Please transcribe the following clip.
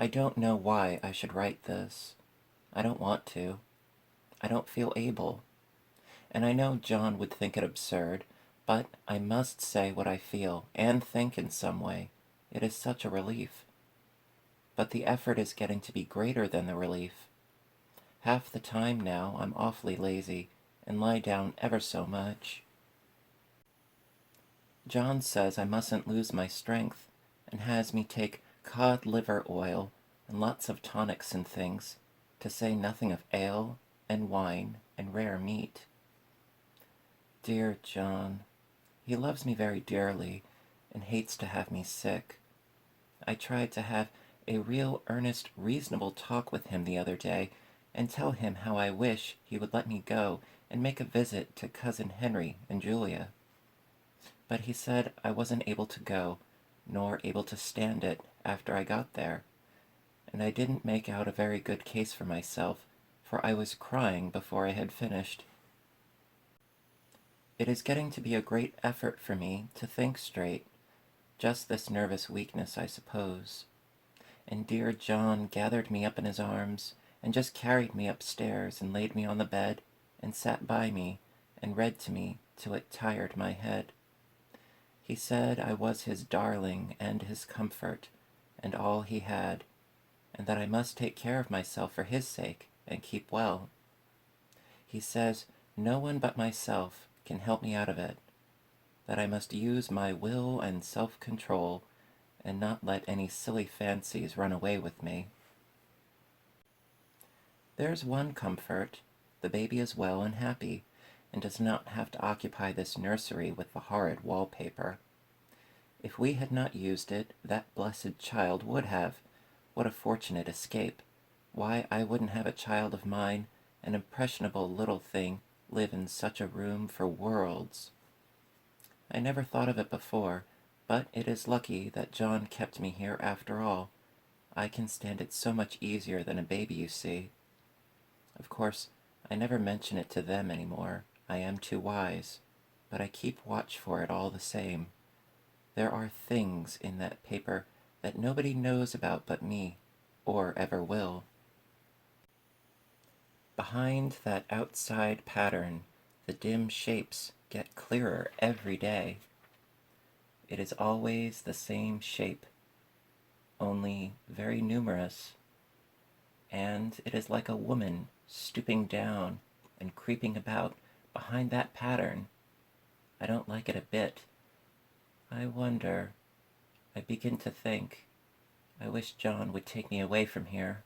I don't know why I should write this. I don't want to. I don't feel able. And I know John would think it absurd, but I must say what I feel and think in some way. It is such a relief. But the effort is getting to be greater than the relief. Half the time now I'm awfully lazy and lie down ever so much. John says I mustn't lose my strength and has me take cod liver oil and lots of tonics and things, to say nothing of ale and wine and rare meat. Dear John, he loves me very dearly and hates to have me sick. I tried to have a real earnest, reasonable talk with him the other day and tell him how I wish he would let me go and make a visit to Cousin Henry and Julia. But he said I wasn't able to go, nor able to stand it after I got there, and I didn't make out a very good case for myself, for I was crying before I had finished. It is getting to be a great effort for me to think straight, just this nervous weakness, I suppose. And dear John gathered me up in his arms, and just carried me upstairs and laid me on the bed, and sat by me, and read to me till it tired my head. He said I was his darling and his comfort, and all he had, and that I must take care of myself for his sake, and keep well. He says no one but myself can help me out of it, that I must use my will and self-control, and not let any silly fancies run away with me. There's one comfort. The baby is well and happy, and does not have to occupy this nursery with the horrid wallpaper. If we had not used it, that blessed child would have. What a fortunate escape! Why, I wouldn't have a child of mine, an impressionable little thing, live in such a room for worlds. I never thought of it before, but it is lucky that John kept me here after all. I can stand it so much easier than a baby, you see. Of course, I never mention it to them any more. I am too wise, but I keep watch for it all the same. There are things in that paper that nobody knows about but me, or ever will. Behind that outside pattern, the dim shapes get clearer every day. It is always the same shape, only very numerous, and it is like a woman stooping down and creeping about behind that pattern. I don't like it a bit. I wonder, I begin to think, I wish John would take me away from here.